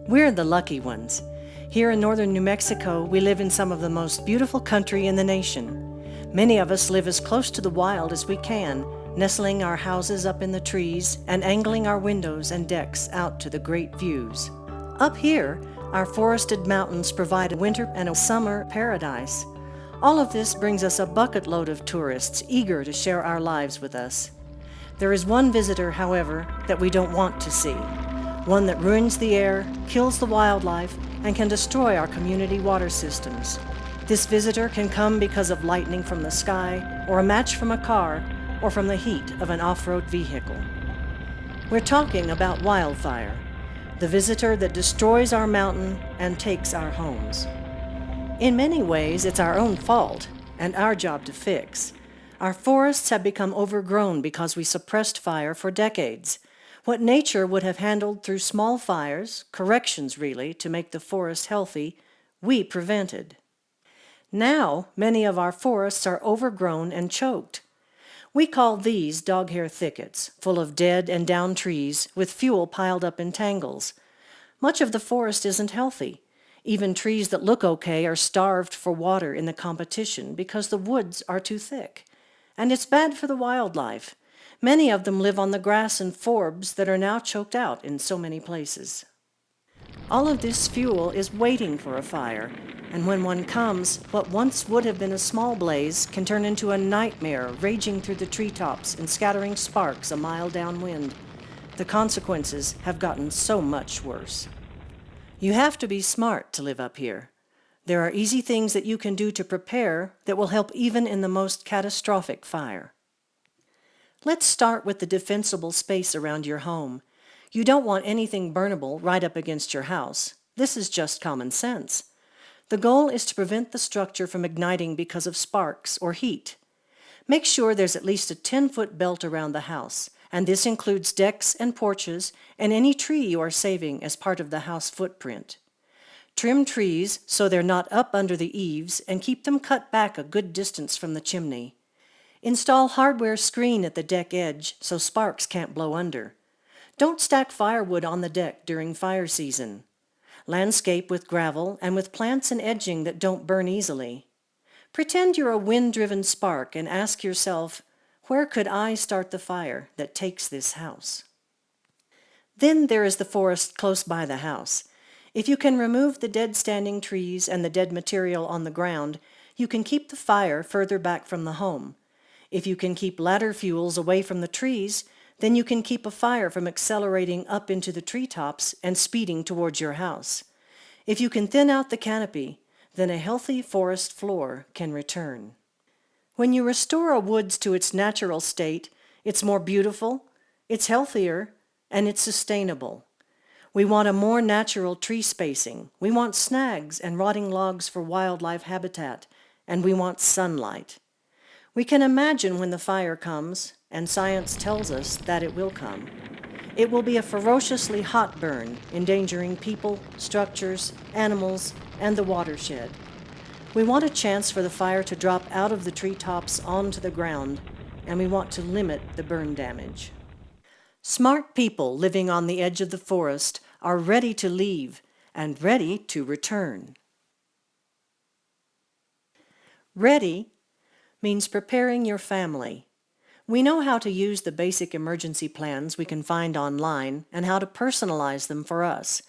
We're the lucky ones. Here in northern New Mexico, we live in some of the most beautiful country in the nation. Many of us live as close to the wild as we can, nestling our houses up in the trees and angling our windows and decks out to the great views. Up here, our forested mountains provide a winter and a summer paradise. All of this brings us a bucket load of tourists eager to share our lives with us. There is one visitor, however, that we don't want to see. One that ruins the air, kills the wildlife, and can destroy our community water systems. This visitor can come because of lightning from the sky, or a match from a car, or from the heat of an off-road vehicle. We're talking about wildfire, the visitor that destroys our mountain and takes our homes. In many ways, it's our own fault and our job to fix. Our forests have become overgrown because we suppressed fire for decades. What nature would have handled through small fires, corrections really, to make the forest healthy, we prevented. Now, many of our forests are overgrown and choked. We call these doghair thickets, full of dead and downed trees with fuel piled up in tangles. Much of the forest isn't healthy. Even trees that look okay are starved for water in the competition because the woods are too thick. And it's bad for the wildlife. Many of them live on the grass and forbs that are now choked out in so many places. All of this fuel is waiting for a fire, and when one comes, what once would have been a small blaze can turn into a nightmare raging through the treetops and scattering sparks a mile downwind. The consequences have gotten so much worse. You have to be smart to live up here. There are easy things that you can do to prepare that will help even in the most catastrophic fire. Let's start with the defensible space around your home. You don't want anything burnable right up against your house. This is just common sense. The goal is to prevent the structure from igniting because of sparks or heat. Make sure there's at least a 10-foot belt around the house, and this includes decks and porches and any tree you are saving as part of the house footprint. Trim trees so they're not up under the eaves and keep them cut back a good distance from the chimney. Install hardware screen at the deck edge so sparks can't blow under. Don't stack firewood on the deck during fire season. Landscape with gravel and with plants and edging that don't burn easily. Pretend you're a wind-driven spark and ask yourself, where could I start the fire that takes this house? Then there is the forest close by the house. If you can remove the dead standing trees and the dead material on the ground, you can keep the fire further back from the home. If you can keep ladder fuels away from the trees, then you can keep a fire from accelerating up into the treetops and speeding towards your house. If you can thin out the canopy, then a healthy forest floor can return. When you restore a woods to its natural state, it's more beautiful, it's healthier, and it's sustainable. We want a more natural tree spacing. We want snags and rotting logs for wildlife habitat, and we want sunlight. We can imagine when the fire comes, and science tells us that it will come. It will be a ferociously hot burn, endangering people, structures, animals, and the watershed. We want a chance for the fire to drop out of the treetops onto the ground, and we want to limit the burn damage. Smart people living on the edge of the forest are ready to leave and ready to return. Ready means preparing your family. We know how to use the basic emergency plans we can find online and how to personalize them for us.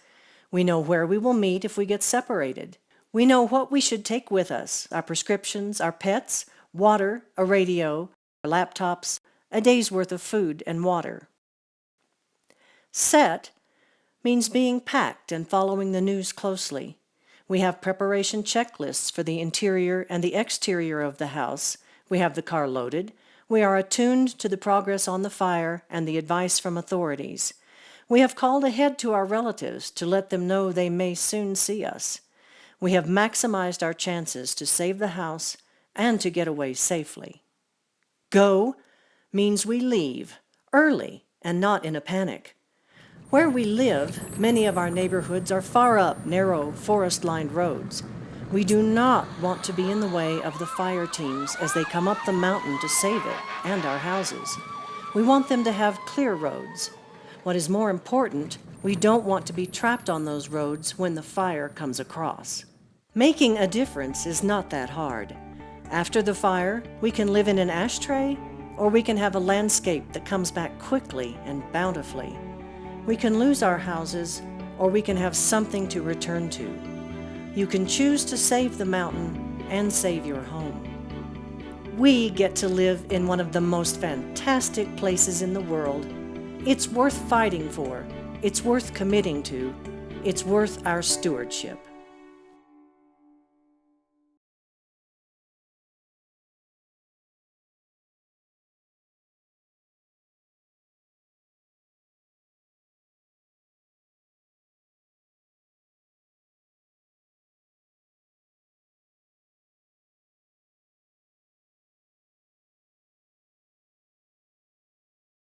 We know where we will meet if we get separated. We know what we should take with us, our prescriptions, our pets, water, a radio, our laptops, a day's worth of food and water. Set means being packed and following the news closely. We have preparation checklists for the interior and the exterior of the house. We have the car loaded. We are attuned to the progress on the fire and the advice from authorities. We have called ahead to our relatives to let them know they may soon see us. We have maximized our chances to save the house and to get away safely. Go means we leave, early and not in a panic. Where we live, many of our neighborhoods are far up narrow, forest-lined roads. We do not want to be in the way of the fire teams as they come up the mountain to save it and our houses. We want them to have clear roads. What is more important, We don't want to be trapped on those roads when the fire comes across. Making a difference is not that hard. After the fire, we can live in an ashtray, or we can have a landscape that comes back quickly and bountifully. We can lose our houses, or we can have something to return to. You can choose to save the mountain and save your home. We get to live in one of the most fantastic places in the world. It's worth fighting for. It's worth committing to. It's worth our stewardship.